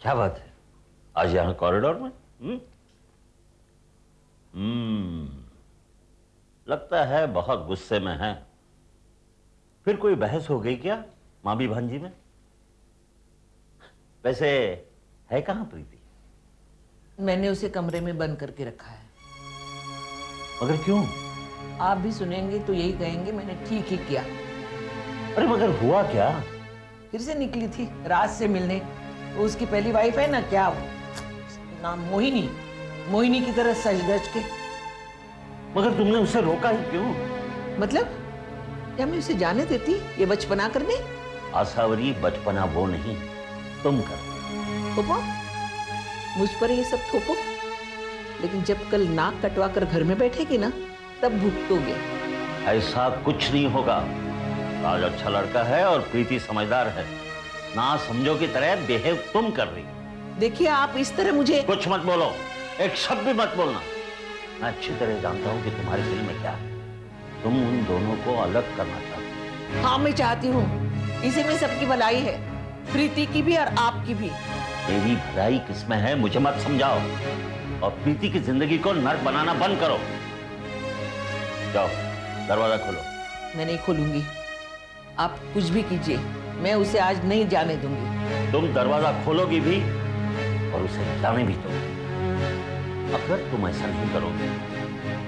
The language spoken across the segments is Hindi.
क्या बात है, आज यहाँ कॉरिडोर में? लगता है बहुत गुस्से में है। फिर कोई बहस हो गई क्या मामी भांजी में? वैसे है कहाँ प्रीति? मैंने उसे कमरे में बंद करके रखा है। मगर क्यों? आप भी सुनेंगे तो यही कहेंगे मैंने ठीक ही किया। अरे मगर हुआ क्या? फिर से निकली थी राज से मिलने। वो उसकी पहली वाइफ है ना, क्या नाम, मोहिनी। मोहिनी की तरह सज धज के। मगर तुमने उसे रोका ही क्यों? मतलब क्या मैं उसे जाने देती ये बचपना करने? आसावरी, बचपना वो नहीं, तुम कर। थोपो मुझ पर ये सब थोपो, लेकिन जब कल नाक कटवा कर घर में बैठेगी ना तब भुगतोगे। ऐसा कुछ नहीं होगा। राज अच्छा लड़का है और प्रीति समझदार है। ना समझो की तरह बिहेव तुम कर रही। देखिए आप इस तरह मुझे कुछ मत बोलो, एक शब्द भी मत बोलना। मैं अच्छी तरह जानता हूं कि तुम्हारे दिल में क्या है। तुम उन दोनों को अलग करना चाहती हो। हाँ मैं चाहती हूँ, इसी में सबकी भलाई है, प्रीति की भी और आपकी भी। मेरी भलाई किसमें है मुझे मत समझाओ, और प्रीति की जिंदगी को नर्क बनाना बंद करो। जाओ दरवाजा खोलो। मैं नहीं खोलूंगी, आप कुछ भी कीजिए, मैं उसे आज नहीं जाने दूंगी। तुम दरवाजा खोलोगी भी और उसे जाने भी दो। अगर तुम ऐसा नहीं करोगे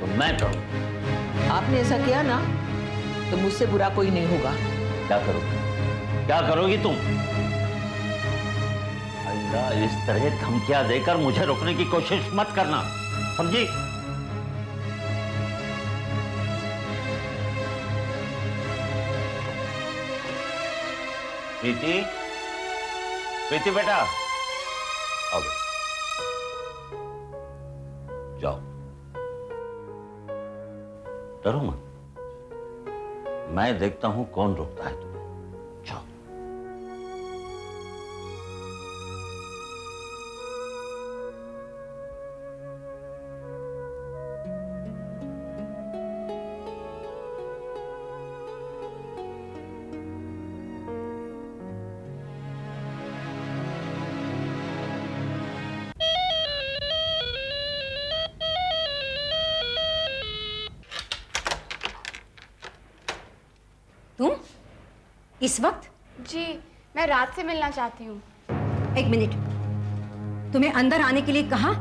तो मैं करूंगा। आपने ऐसा किया ना तो मुझसे बुरा कोई नहीं होगा। क्या करोगी? क्या करोगी तुम? आइंदा इस तरह धमकियां देकर मुझे रोकने की कोशिश मत करना, समझी? प्रीति, प्रीति बेटा, आओ जाओ। डरो मत, मैं देखता हूं कौन रोकता है तुम्हें। जाओ। तुम इस वक्त? जी मैं रात से मिलना चाहती हूँ। एक मिनट, तुम्हें अंदर आने के लिए कहा?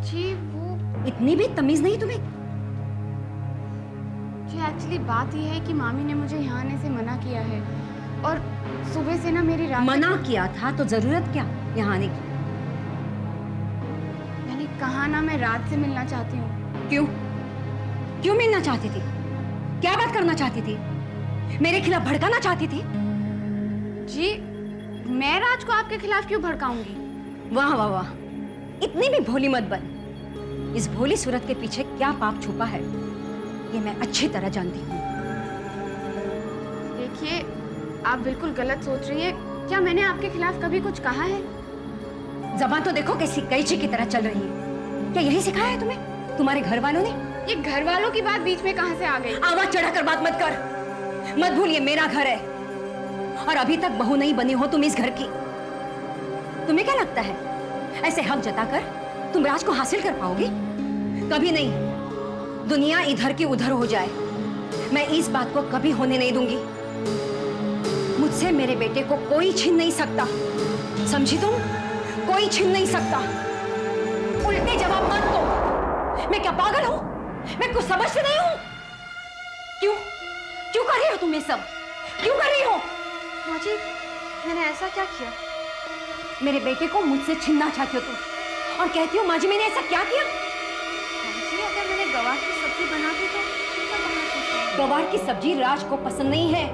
जी वो इतनी भी तमीज नहीं तुम्हें? जी एक्चुअली बात यह है कि मामी ने मुझे यहाँ आने से मना किया है, और सुबह से ना मेरी रात मना किया था तो जरूरत क्या यहाँ आने की? मैंने कहा ना मैं रात से मिलना चाहती हूँ। क्यों? क्यों मिलना चाहती थी? क्या बात करना चाहती थी? मेरे खिलाफ भड़काना चाहती थी? जी मैं राज को आपके खिलाफ क्यों भड़काऊंगी? वाह वाह वाह, इतनी भी भोली मत बन। इस भोली सूरत के पीछे क्या पाप छुपा है ये मैं अच्छी तरह जानती हूँ। देखिए आप बिल्कुल गलत सोच रही हैं। क्या मैंने आपके खिलाफ कभी कुछ कहा है? जबान तो देखो कैसी कैंची की तरह चल रही है। क्या यही सिखाया है तुम्हें तुम्हारे घर वालों ने? ये घर वालों की बात बीच में कहाँ से आ गई? आवाज चढ़ाकर बात मत कर। मत भूल ये मेरा घर है और अभी तक बहू नहीं बनी हो तुम इस घर की। तुम्हें क्या लगता है ऐसे हक जताकर तुम राज को हासिल कर पाओगी? कभी नहीं। दुनिया इधर की उधर हो जाए, मैं इस बात को कभी होने नहीं दूंगी। मुझसे मेरे बेटे को कोई छीन नहीं सकता, समझी तुम? कोई छीन नहीं सकता। उल्टे जवाब मत दो। मैं क्या पागल हूं? मैं कुछ समझती नहीं हूं? क्यों क्यों कर रही हो तुम ये सब? क्यों कर रही हो? माँ जी मैंने ऐसा क्या किया? मेरे बेटे को मुझसे छीनना चाहती हो तुम, और कहती हो माँ जी मैंने ऐसा क्या किया? जी अगर मैंने गवार की सब्जी बना दी तो क्या बना सकते हैं? गवार की सब्जी राज को पसंद नहीं है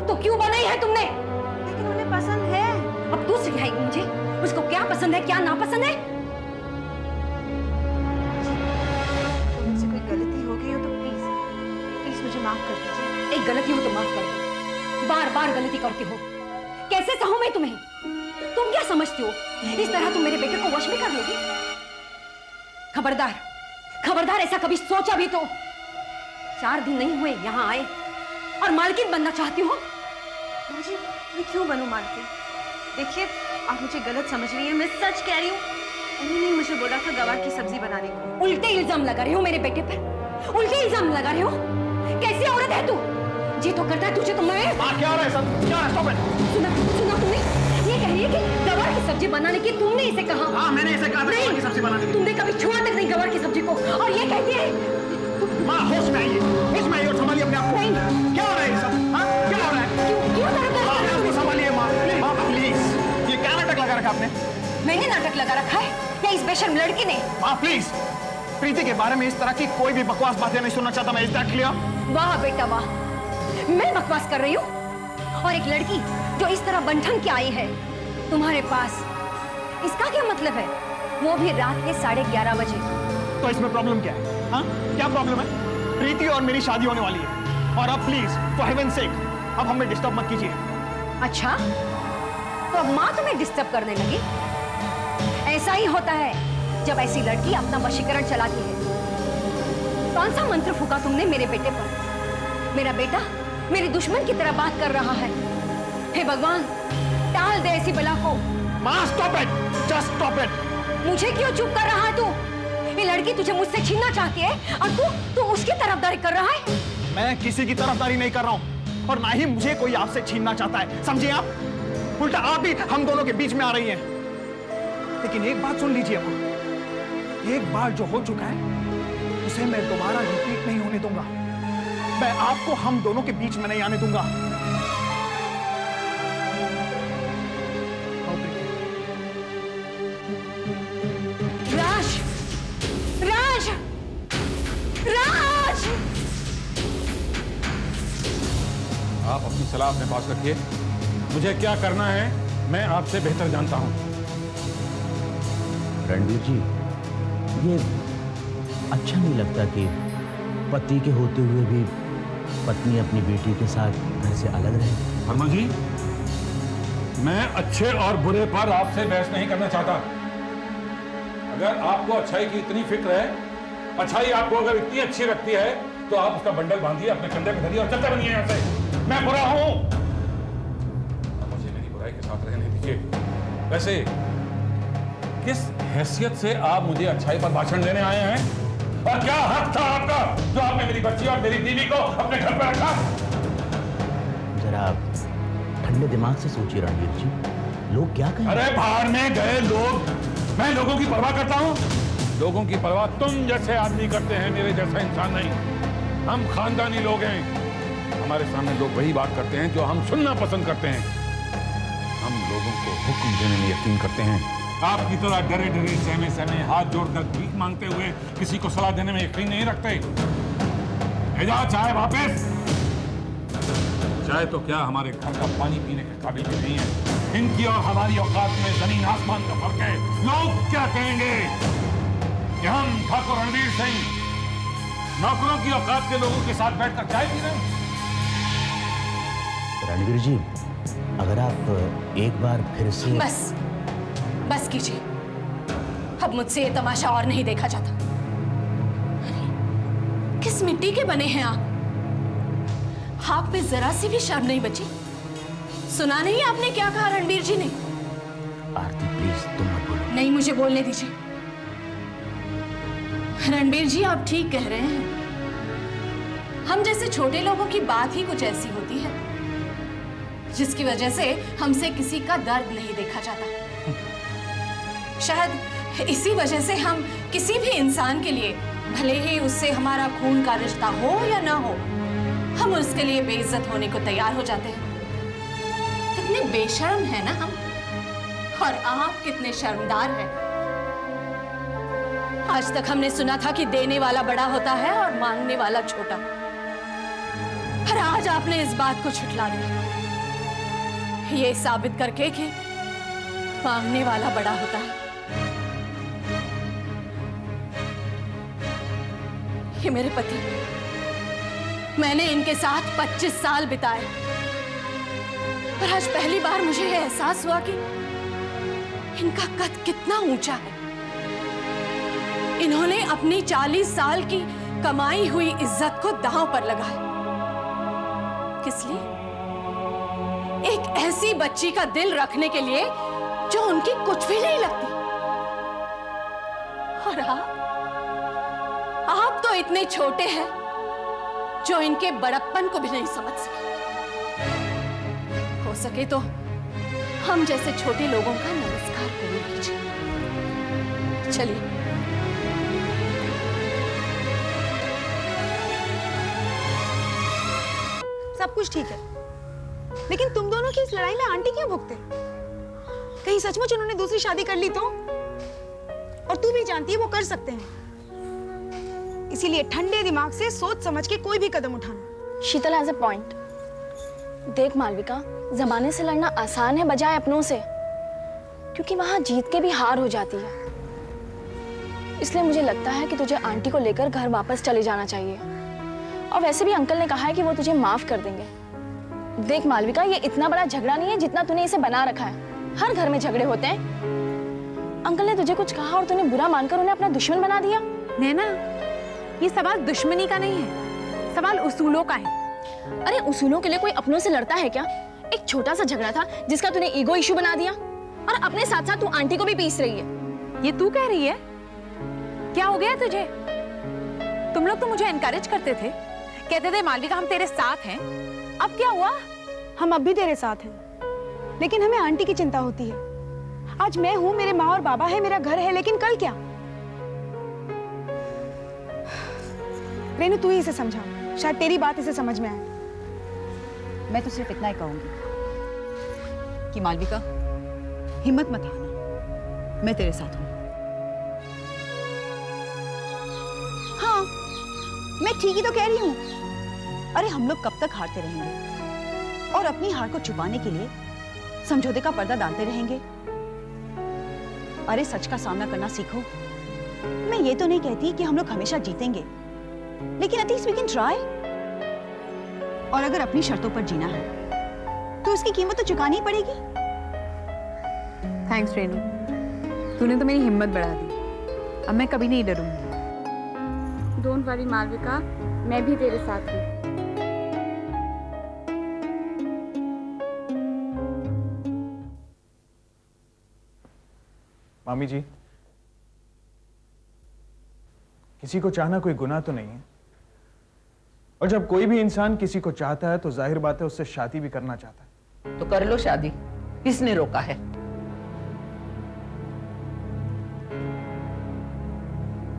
तो क्यों बनाई है तुमने? लेकिन उन्हें पसंद है। अब तू सिखाएगी मुझे उसको क्या पसंद है क्या नापसंद है? मुझसे कोई गलती हो गई हो तो प्लीज प्लीज मुझे माफ कर दीजिए। एक गलती हो तो माफ कर दो। बार बार गलती करती हो, कैसे सहूं मैं तुम्हें? तुम क्या समझती हो इस तरह तुम मेरे बेटे को वश में कर लोगी? खबरदार खबरदार, ऐसा कभी सोचा भी तो। 4 दिन नहीं हुए यहाँ आए और मालकिन बनना चाहती हो? माँ जी मैं क्यों बनूं मालकिन? देखिए आप मुझे गलत समझ रही हैं, मैं सच कह रही हूँ। उन्होंने मुझे बोला था गवार की सब्जी बनाने को। उल्टे इल्जाम लगा रहे हो मेरे बेटे पर, उल्टे इल्जाम लगा रहे हो। कैसी औरत है तू? ये तो करता है तुझे तो मैं। क्या हो रहा है सब? क्या हो रहा है? सुना तुमने? ये कह रही है कि गवार की सब्जी बनाने की तुमने इसे कहा। हाँ, मैंने इसे कहा था गवार की सब्जी बनाने की। तुमने कभी छुआ तक नहीं गवार की सब्जी को, और ये कहती है। माँ होश में आइए, होश में आइए और संभालिए अपने आप को। क्या हो रहा है ये सब? हाँ, क्या हो रहा है? क्यों अपने आप को संभालिए माँ, माँ प्लीज। ये क्या नाटक लगा रखा आपने? मैंने नाटक लगा रखा है या इस बेशर्म लड़की ने? माँ प्लीज, प्रीति के बारे में इस तरह की कोई भी बकवास बातें नहीं सुनना चाहता मैं। Is that clear? वाह बेटा वाह, मैं बकवास कर रही हूँ? और एक लड़की जो इस तरह बंठन के आई है तुम्हारे पास, इसका क्या मतलब है? वो भी रात के 11:30 बजे। तो इसमें प्रॉब्लम क्या है? हाँ, क्या प्रॉब्लम है? प्रीति और मेरी शादी होने वाली है, और अब प्लीज फॉर हेवंस सेक अब हमें डिस्टर्ब मत कीजिए। अच्छा, तो अब माँ तुम्हें डिस्टर्ब करने लगी? ऐसा ही होता है जब ऐसी लड़की अपना वशीकरण चलाती है। कौन सा मंत्र फूका तुमने मेरे बेटे पर? मेरा बेटा मेरे दुश्मन की तरह बात कर रहा है। हे भगवान, टाल दे ऐसी बला को। माँ stop it, just stop it. मुझे क्यों चुप कर रहा है तू? ये लड़की तुझे मुझसे छीनना चाहती है और तू उसकी तरफदारी कर रहा है। मैं किसी की तरफदारी नहीं कर रहा हूँ, और ना ही मुझे कोई आपसे छीनना चाहता है, समझिए आप? उल्टा आप ही हम दोनों के बीच में आ रही हैं। लेकिन एक बात सुन लीजिए माँ, एक बार जो हो चुका है उसे मैं दोबारा रिपीट नहीं होने दूंगा। मैं आपको हम दोनों के बीच में नहीं आने दूंगा। राज, राज, राज! आप अपनी सलाह अपने पास रखिए। मुझे क्या करना है मैं आपसे बेहतर जानता हूं। रणवीर जी, ये अच्छा नहीं लगता कि पति के होते हुए भी पत्नी अपनी बेटी के साथ घर से अलग रहे। वर्मा जी, मैं अच्छे और बुरे पर आपसे बहस नहीं करना चाहता। अगर आपको अच्छाई की इतनी फिक्र है, अच्छाई आपको अगर इतनी अच्छी लगती है, तो आप उसका बंडल बांधिए, अपने कंधे पे धरिए और चलते बनिए यहाँ से। मैं बुरा हूं, मुझे मेरी बुराई के साथ रहने दीजिए। वैसे किस हैसियत से आप मुझे अच्छाई पर भाषण देने आए हैं? और क्या हक था आपका जो आपने मेरी बच्ची और मेरी बीवी को अपने घर पर रखा? जरा ठंडे दिमाग से सोचिए रणवीर जी, लोग क्या कहेंगे? अरे बाहर में गए लोग, मैं लोगों की परवाह करता हूँ? लोगों की परवाह तुम जैसे आदमी करते हैं, मेरे जैसा इंसान नहीं। हम खानदानी लोग हैं, हमारे सामने लोग वही बात करते हैं जो हम सुनना पसंद करते हैं। हम लोगों को हुक्म देने में यकीन करते हैं। आपकी तरह डरे डरे सहमे सहमे हाथ जोड़कर भीख मांगते हुए किसी को सलाह देने में यकीन नहीं रखते। भेजा चाय वापस। चाय तो क्या हमारे घर का पानी पीने के काबिल भी नहीं है। इनकी और हमारी औकात में जमीन आसमान का फर्क है। लोग क्या कहेंगे कि हम ठाकुर रणवीर सिंह नौकरों की औकात के लोगों के साथ बैठकर चाय पी रहे हैं? रणवीर जी, अगर आप एक बार फिर से बस कीजिए, अब मुझसे ये तमाशा और नहीं देखा जाता। किस मिट्टी के बने हैं आप में जरा सी भी शर्म नहीं बची? सुना नहीं आपने क्या कहा रणवीर जी ने? आरती प्लीज तुम मत बोलो। नहीं, मुझे बोलने दीजिए। रणवीर जी, आप ठीक कह रहे हैं। हम जैसे छोटे लोगों की बात ही कुछ ऐसी होती है जिसकी वजह से हमसे किसी का दर्द नहीं देखा जाता। शायद इसी वजह से हम किसी भी इंसान के लिए, भले ही उससे हमारा खून का रिश्ता हो या ना हो, हम उसके लिए बेइज्जत होने को तैयार हो जाते हैं। कितने बेशर्म है ना हम, और आप कितने शर्मदार हैं। आज तक हमने सुना था कि देने वाला बड़ा होता है और मांगने वाला छोटा, पर आज आपने इस बात को छुटला दिया, ये साबित करके कि मांगने वाला बड़ा होता है। ये मेरे पति, मैंने इनके साथ 25 साल बिताए, पर आज पहली बार मुझे यह एहसास हुआ कि इनका कद कितना ऊंचा है। इन्होंने अपनी 40 साल की कमाई हुई इज्जत को दांव पर लगाया। किस लिए? एक ऐसी बच्ची का दिल रखने के लिए जो उनकी कुछ भी नहीं लगती। और आप तो इतने छोटे हैं जो इनके बड़प्पन को भी नहीं समझ सके। हो सके तो हम जैसे छोटे लोगों का नमस्कार कबूल कीजिए। चलिए। सब कुछ ठीक है, लेकिन तुम दोनों की इस लड़ाई में आंटी क्यों भुगते? कहीं सचमुच उन्होंने दूसरी शादी कर ली तो? और तू भी जानती है वो कर सकते हैं, इसीलिए ठंडे दिमाग से सोच समझ के कोई भी कदम उठाना। शीतल हैज अ पॉइंट। देख मालविका, जमाने से लड़ना आसान है बजाय अपनों से, क्योंकि वहां जीत के भी हार हो जाती है। इसलिए मुझे लगता है कि तुझे आंटी को लेकर घर वापस चले जाना चाहिए। और वैसे भी अंकल ने कहा है कि वो तुझे माफ कर देंगे। देख मालविका, ये इतना बड़ा झगड़ा नहीं है जितना तूने इसे बना रखा है। हर घर में झगड़े होते हैं। अंकल ने तुझे कुछ कहा और तूने बुरा मानकर उन्हें अपना दुश्मन बना दिया। नैना, ये सवाल दुश्मनी का नहीं है, सवाल उसूलों का है। अरे उसूलों के लिए कोई अपनों से लड़ता है क्या? एक छोटा सा झगड़ा था जिसका तूने ईगो इशू बना दिया, और अपने साथ साथ तू आंटी को भी पीस रही है। ये तू कह रही है? क्या हो गया तुझे? तुम लोग तो मुझे एनकरेज करते थे, कहते थे मालविका हम तेरे साथ हैं। अब क्या हुआ? हम अब भी तेरे साथ हैं, लेकिन हमें आंटी की चिंता होती है। आज मैं हूं, मेरे माँ और बाबा है, मेरा घर है, लेकिन कल क्या? रेनू, तू ही इसे समझा, शायद तेरी बात इसे समझ में आए। मैं तो सिर्फ इतना ही कहूंगी कि मालविका, हिम्मत मत हारना, मैं तेरे साथ हूं। हाँ, मैं ठीक ही तो कह रही हूं। अरे हम लोग कब तक हारते रहेंगे और अपनी हार को छुपाने के लिए समझौते का पर्दा डालते रहेंगे? अरे सच का सामना करना सीखो। मैं ये तो नहीं कहती कि हम लोग हमेशा जीतेंगे, लेकिन एटलीस्ट वी कैन ट्राई। और अगर अपनी शर्तों पर जीना है तो उसकी कीमत तो चुकानी ही पड़ेगी। थैंक्स रेनू, तूने तो मेरी हिम्मत बढ़ा दी। अब मैं कभी नहीं डरूंगी। डोंट वरी मालविका, मैं भी तेरे साथ हूँ। मामी जी, किसी को चाहना कोई गुनाह तो नहीं है, और जब कोई भी इंसान किसी को चाहता है तो जाहिर बात है उससे शादी भी करना चाहता है। तो कर लो शादी, किसने रोका है?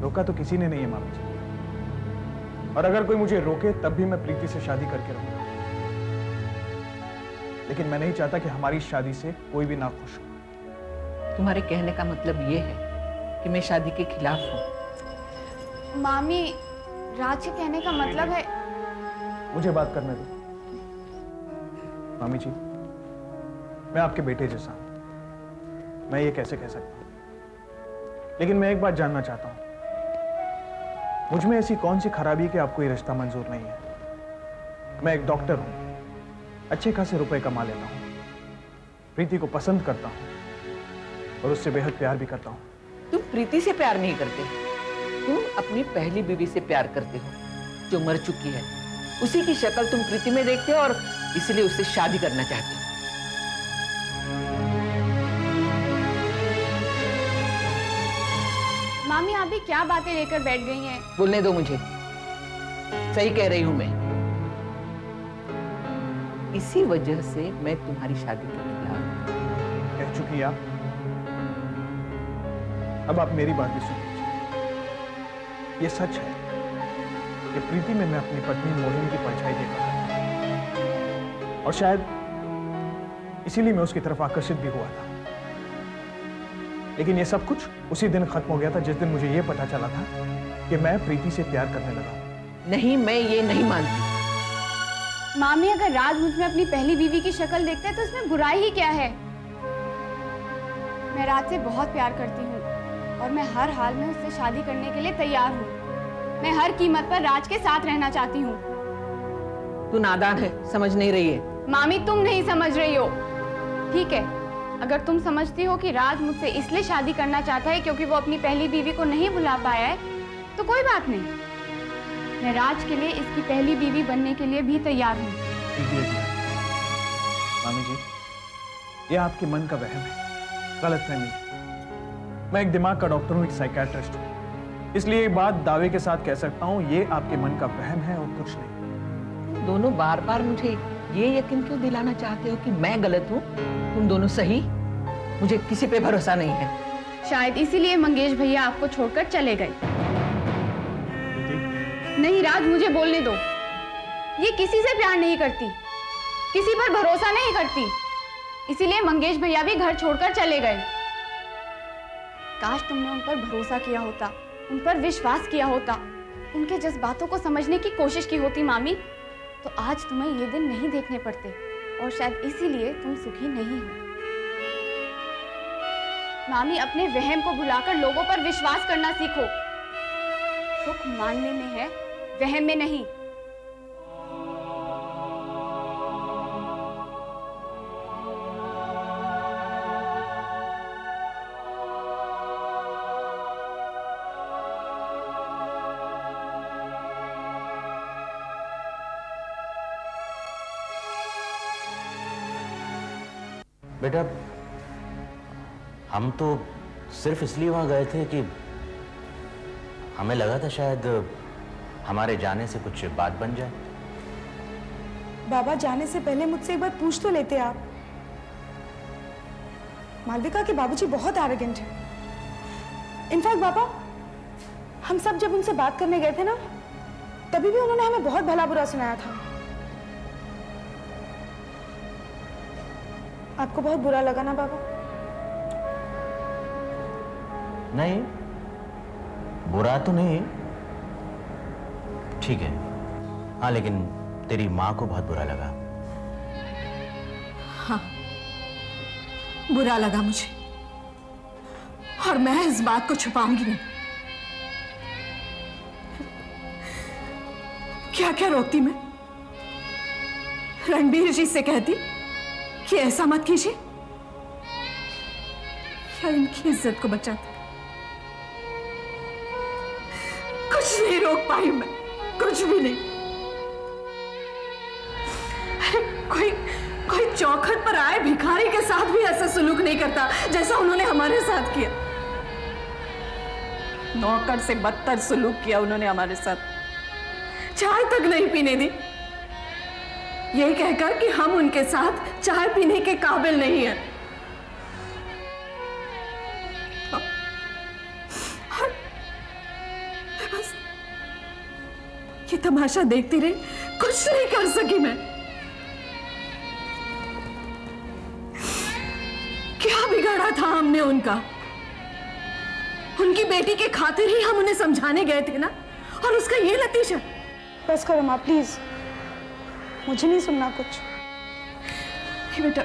रोका तो किसी ने नहीं है मामी जी, और अगर कोई मुझे रोके तब भी मैं प्रीति से शादी करके रहूंगा। लेकिन मैं नहीं चाहता कि हमारी शादी से कोई भी नाखुश हो। तुम्हारे कहने का मतलब ये है कि मैं शादी के खिलाफ हूं? मामी, राज के कहने का मतलब है। मुझे बात करने दो मामी जी, मैं आपके बेटे जैसा हूं, मैं ये कैसे कह सकता हूं? लेकिन मैं एक बात जानना चाहता हूं, मुझ में ऐसी कौन सी खराबी कि आपको ये रिश्ता मंजूर नहीं है? मैं एक डॉक्टर हूं, अच्छे खासे रुपए कमा लेता हूं, प्रीति को पसंद करता हूं और उससे बेहद प्यार भी करता हूं। तुम प्रीति से प्यार नहीं करते, तुम अपनी पहली बीवी से प्यार करते हो जो मर चुकी है। उसी की शक्ल तुम प्रीति में देखते हो और इसलिए उससे शादी करना चाहते हो। मामी, आप भी क्या बातें लेकर बैठ गई हैं? बोलने दो मुझे, सही कह रही हूं मैं। इसी वजह से मैं तुम्हारी शादी के खिलाफ हूं। कह चुकी आप, अब आप मेरी बात भी सुन लीजिए। ये सच है कि प्रीति में मैं अपनी पत्नी मोहिनी की परछाई देखा था, और शायद इसीलिए मैं उसकी तरफ आकर्षित भी हुआ था। लेकिन ये सब कुछ उसी दिन खत्म हो गया था जिस दिन मुझे ये पता चला था कि मैं प्रीति से प्यार करने लगा हूं। नहीं, मैं ये नहीं मानती। मामी, अगर राज मुझ में अपनी पहली बीवी की शक्ल देखता है तो इसमें बुराई ही क्या है? मैं राज से बहुत प्यार करती हूँ और मैं हर हाल में उससे शादी करने के लिए तैयार हूँ। मैं हर कीमत पर राज के साथ रहना चाहती हूँ। तू नादान है, समझ नहीं रही है। मामी, तुम नहीं समझ रही हो। ठीक है, अगर तुम समझती हो कि राज मुझसे इसलिए शादी करना चाहता है क्योंकि वो अपनी पहली बीवी को नहीं भुला पाया है, तो कोई बात नहीं। मैं राज के लिए इसकी पहली बीवी बनने के लिए भी तैयार हूँ। मामी जी, ये आपके मन का वहम है। गलतफहमी। मैं एक दिमाग का डॉक्टर हूँ, एक साइकियाट्रिस्ट हूँ, इसलिए ये बात दावे के साथ कह सकता हूँ, ये आपके मन का वहम है और कुछ नहीं। दोनों बार बार मुझे ये यकीन क्यों दिलाना चाहते हो कि मैं गलत हूँ, तुम दोनों सही? मुझे किसी पे भरोसा नहीं है। शायद इसीलिए मंगेश भैया आपको छोड़कर चले गए। नहीं राज, मुझे बोलने दो। ये किसी से प्यार नहीं करती, किसी पर भरोसा नहीं करती, इसीलिए मंगेश भैया भी घर छोड़कर चले गए। काश तुमने उन पर भरोसा किया होता, उन पर विश्वास किया होता, उनके जज्बातों को समझने की कोशिश की होती मामी, तो आज तुम्हें ये दिन नहीं देखने पड़ते और शायद इसीलिए तुम सुखी नहीं हो। मामी, अपने वहम को भुलाकर लोगों पर विश्वास करना सीखो। सुख मानने में है, वहम में नहीं। बेटा, हम तो सिर्फ इसलिए वहां गए थे कि हमें लगा था शायद हमारे जाने से कुछ बात बन जाए। बाबा, जाने से पहले मुझसे एक बार पूछ तो लेते आप। मालविका के बाबूजी बहुत एरोगेंट हैं। इनफैक्ट बाबा, हम सब जब उनसे बात करने गए थे ना, तभी भी उन्होंने हमें बहुत भला बुरा सुनाया था। आपको बहुत बुरा लगा ना बाबा? नहीं, बुरा तो नहीं, ठीक है। हाँ, लेकिन तेरी माँ को बहुत बुरा लगा। हाँ, बुरा लगा मुझे, और मैं इस बात को छुपाऊंगी नहीं। क्या क्या रोकती मैं, रणबीर जी से कहती कि ऐसा मत कीजिए, या इनकी इज्जत को बचाती। कुछ नहीं रोक पाई मैं, कुछ भी नहीं। अरे कोई चौखट पर आए भिखारी के साथ भी ऐसा सुलूक नहीं करता जैसा उन्होंने हमारे साथ किया। नौकर से बदतर सुलूक किया उन्होंने हमारे साथ। चाय तक नहीं पीने दी, यही कहकर कि हम उनके साथ चाय पीने के काबिल नहीं हैं। बस ये तमाशा देखती रही, कुछ नहीं कर सकी मैं। क्या बिगाड़ा था हमने उनका? उनकी बेटी के खातिर ही हम उन्हें समझाने गए थे ना, और उसका ये नतीजा। बस करो माँ, प्लीज, मुझे नहीं सुनना कुछ। बेटा,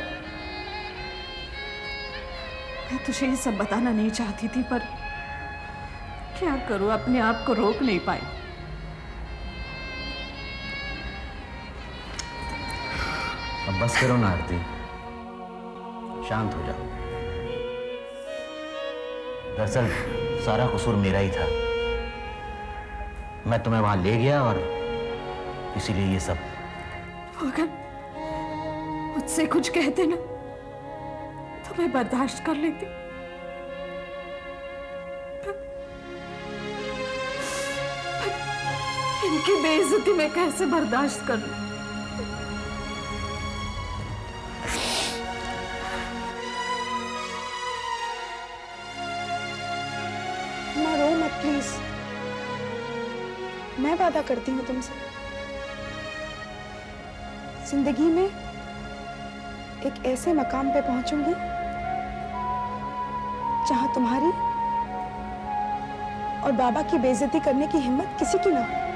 मैं तुझे ये सब बताना नहीं चाहती थी, पर क्या करूं, अपने आप को रोक नहीं पाई। अब बस करो ना आरती, शांत हो जाओ। दरअसल सारा कसूर मेरा ही था। मैं तुम्हें वहां ले गया और इसीलिए ये सब। अगर मुझसे कुछ कहते ना तो मैं बर्दाश्त कर लेती, इनकी बेइज्जती मैं कैसे बर्दाश्त कर लूं? माँ, रो मत प्लीज। मैं वादा करती हूँ तुमसे, जिंदगी में एक ऐसे मकाम पे पहुंचूंगी जहां तुम्हारी और बाबा की बेइज्जती करने की हिम्मत किसी की ना हो।